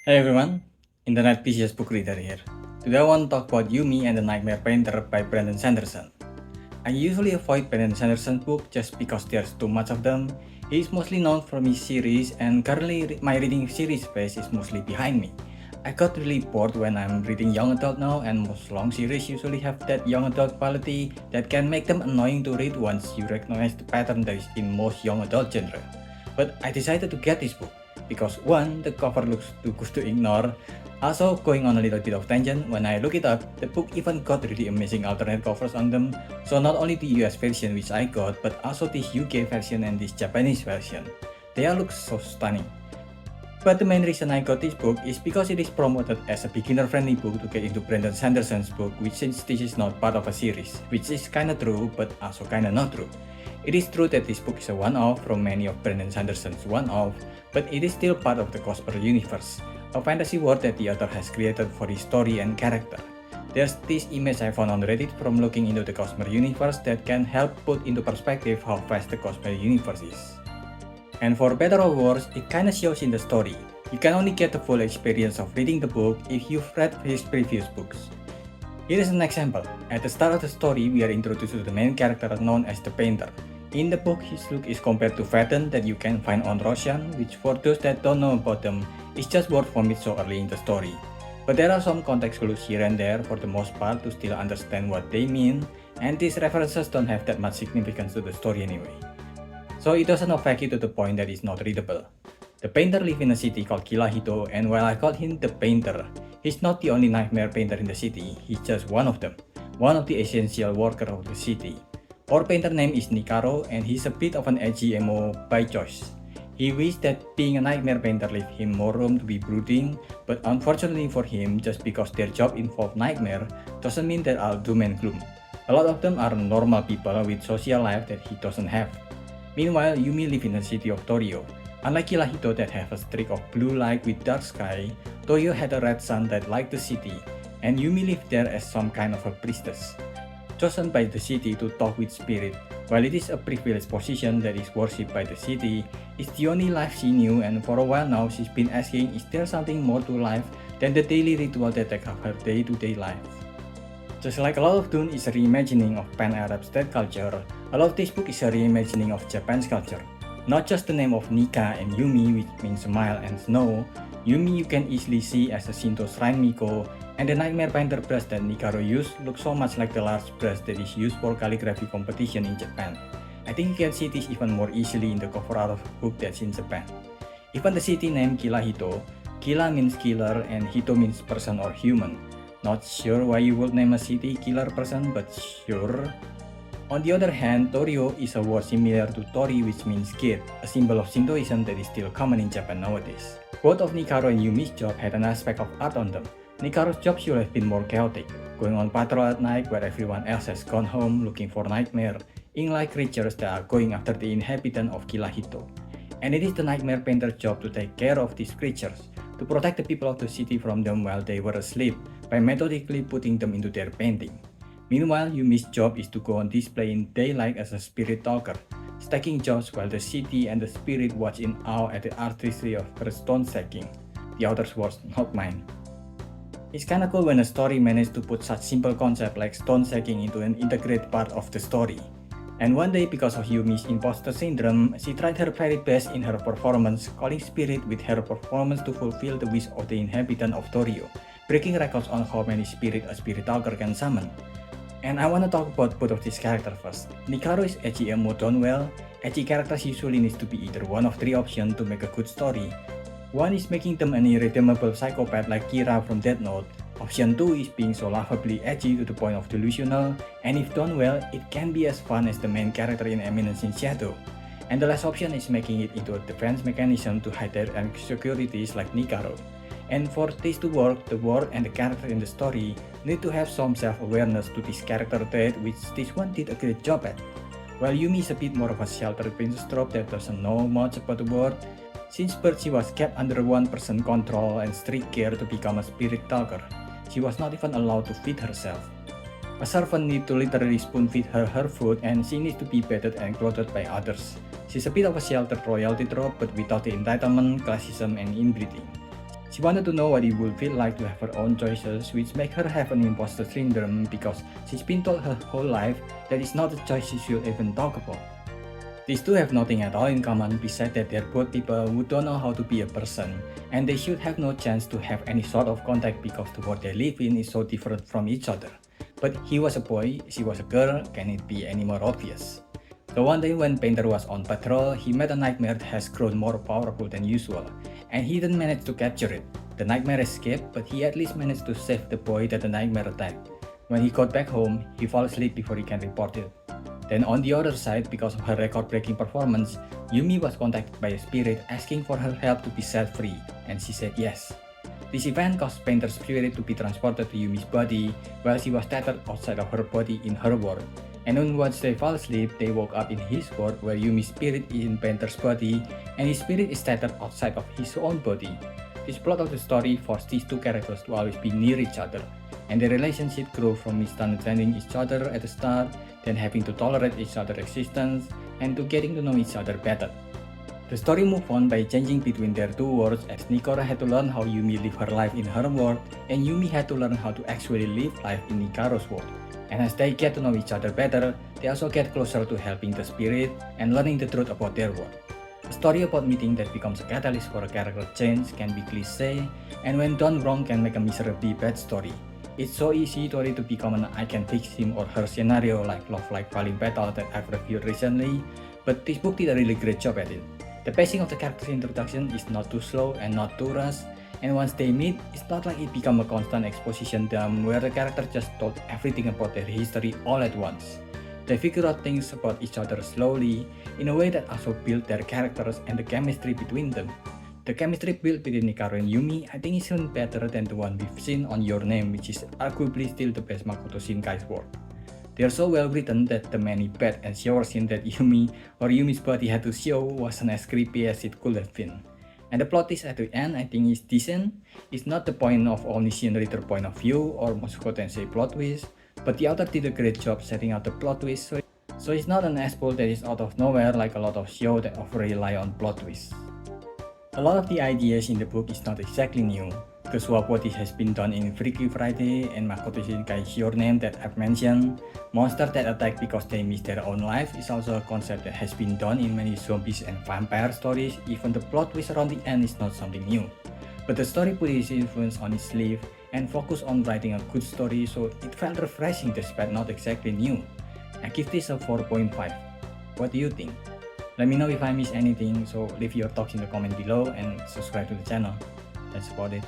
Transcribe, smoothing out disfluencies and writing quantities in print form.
Hey everyone, Internet PCS book reader here. Today I want to talk about Yumi and the Nightmare Painter by Brandon Sanderson. I usually avoid Brandon Sanderson's book just because there's too much of them. He is mostly known for his series and currently my reading series phase is mostly behind me. I got really bored when I'm reading young adult now and most long series usually have that young adult quality that can make them annoying to read once you recognize the pattern that is in most young adult genre. But I decided to get this book because one, the cover looks too good to ignore. Also, going on a little bit of tangent, when I look it up, the book even got really amazing alternate covers on them. So not only the US version which I got, but also this UK version and this Japanese version. They all look so stunning. But the main reason I got this book is because it is promoted as a beginner-friendly book to get into Brandon Sanderson's book, which since this is not part of a series, which is kinda true, but also kinda not true. It is true that this book is a one-off from many of Brandon Sanderson's one-off, but it is still part of the Cosper universe, a fantasy world that the author has created for his story and character. There's this image I found on Reddit from looking into the Cosper universe that can help put into perspective how vast the Cosper universe is. And for better or worse, it kinda shows in the story. You can only get the full experience of reading the book if you've read his previous books. Here is an example. At the start of the story, we are introduced to the main character known as the Painter. In the book, his look is compared to Faden that you can find on Roshan, which for those that don't know about them, is just word vomit so early in the story. But there are some context clues here and there for the most part to still understand what they mean, and these references don't have that much significance to the story anyway. So it doesn't affect you to the point that it's not readable. The painter lives in a city called Kilahito, and while I call him the painter, he's not the only nightmare painter in the city, he's just one of them, one of the essential workers of the city. Our painter name is Nikaro, and he's a bit of an edgy emo by choice. He wished that being a nightmare painter left him more room to be brooding, but unfortunately for him, just because their job involved nightmare doesn't mean they're all doom and gloom. A lot of them are normal people with social life that he doesn't have. Meanwhile, Yumi lives in the city of Torio. Unlike Kirahito that have a streak of blue light with dark sky, Torio had a red sun that light the city, and Yumi lived there as some kind of a priestess, chosen by the city to talk with spirit. While it is a privileged position that is worshipped by the city, it's the only life she knew, and for a while now she's been asking, is there something more to life than the daily ritual that take up her day-to-day life? Just like a lot of Dune is a reimagining of Pan-Arab state culture, a lot of this book is a reimagining of Japan's culture. Not just the name of Nika and Yumi, which means smile and snow. Yumi you can easily see as a Shinto shrine Miko, and the nightmare painter brush that Nikaro used looks so much like the large brush that is used for calligraphy competition in Japan. I think you can see this even more easily in the cover art of a book that's in Japan. Even the city name Kilahito, Kila means killer and Hito means person or human. Not sure why you would name a city killer person, but sure. On the other hand, Torio is a word similar to Tori, which means gate, a symbol of Shintoism that is still common in Japan nowadays. Both of Nikaro and Yumi's job had an aspect of art on them. Nikaro's job should have been more chaotic, going on patrol at night where everyone else has gone home looking for nightmare, ink-like creatures that are going after the inhabitant of Kilahito. And it is the nightmare painter's job to take care of these creatures, to protect the people of the city from them while they were asleep, by methodically putting them into their painting. Meanwhile, Yumi's job is to go on display in daylight as a spirit talker, stacking jobs while the city and the spirit watch in awe at the artistry of her stone stacking. The author's words, not mine. It's kinda cool when a story managed to put such simple concept like stone stacking into an integrated part of the story. And one day, because of Yumi's imposter syndrome, she tried her very best in her performance, calling spirit with her performance to fulfill the wish of the inhabitant of Torio, breaking records on how many spirit a spirit talker can summon. And I wanna talk about both of these characters first. Nikaro is edgy emo done well. Edgy characters usually needs to be either one of three options to make a good story. One is making them an irredeemable psychopath like Kira from Death Note. Option 2 is being so laughably edgy to the point of delusional, and if done well, it can be as fun as the main character in Eminence in Shadow. And the last option is making it into a defense mechanism to hide their insecurities like Nikaro. And for this to work, the world and the character in the story need to have some self-awareness to this character trait, which this one did a great job at. While Yumi is a bit more of a sheltered princess trope that doesn't know much about the world, since birth she was kept under one-person control and strict care to become a spirit talker. She was not even allowed to feed herself. A servant needs to literally spoon-feed her food, and she needs to be petted and clothed by others. She's a bit of a sheltered royalty trope, but without the entitlement, classism, and inbreeding. She wanted to know what it would feel like to have her own choices, which make her have an imposter syndrome because she's been told her whole life that it's not a choice she should even talk about. These two have nothing at all in common besides that they're both people who don't know how to be a person, and they should have no chance to have any sort of contact because the world they live in is so different from each other. But he was a boy, she was a girl, can it be any more obvious? So one day when Painter was on patrol, he met a nightmare that has grown more powerful than usual, and he didn't manage to capture it. The nightmare escaped, but he at least managed to save the boy that the nightmare attacked. When he got back home, he fell asleep before he can report it. Then on the other side, because of her record-breaking performance, Yumi was contacted by a spirit asking for her help to be set free, and she said yes. This event caused Painter's spirit to be transported to Yumi's body while she was tethered outside of her body in her world. And then once they fell asleep, they woke up in his world where Yumi's spirit is in Painter's body and his spirit is tethered outside of his own body. This plot of the story forced these two characters to always be near each other, and their relationship grew from misunderstanding each other at the start, then having to tolerate each other's existence, and to getting to know each other better. The story moved on by changing between their two worlds as Nikora had to learn how Yumi lived her life in her world, and Yumi had to learn how to actually live life in Nikaro's world. And as they get to know each other better, they also get closer to helping the spirit and learning the truth about their world. A story about meeting that becomes a catalyst for a character change can be cliché, and when done wrong can make a miserably bad story. It's so easy to read to become an I can fix him or her scenario like Love Like Falling Battle that I've reviewed recently, but this book did a really great job at it. The pacing of the character's introduction is not too slow and not too rushed, and once they meet, it's not like it become a constant exposition dump where the character just told everything about their history all at once. They figure out things about each other slowly, in a way that also built their characters and the chemistry between them. The chemistry built between Nikaro and Yumi I think is even better than the one we've seen on Your Name, which is arguably still the best Makoto Shinkai's work. They are so well written that the many bed and shower scene that Yumi or Yumi's body had to show wasn't as creepy as it could have been. And the plot twist at the end I think is decent. It's not the point of omniscient reader point of view or Mushoku Tensei plot twist, but the author did a great job setting out the plot twist so it's not an asshole that is out of nowhere like a lot of shows that over-rely on plot twists. A lot of the ideas in the book is not exactly new. The swap what has been done in Freaky Friday and Makoto Shinkai's Your Name that I've mentioned, monsters that attack because they miss their own life is also a concept that has been done in many zombies and vampire stories. Even the plot twist around the end is not something new. But the story put its influence on its sleeve and focused on writing a good story, so it felt refreshing despite not exactly new. I give this a 4.5. What do you think? Let me know if I miss anything, so leave your thoughts in the comment below and subscribe to the channel. That's about it.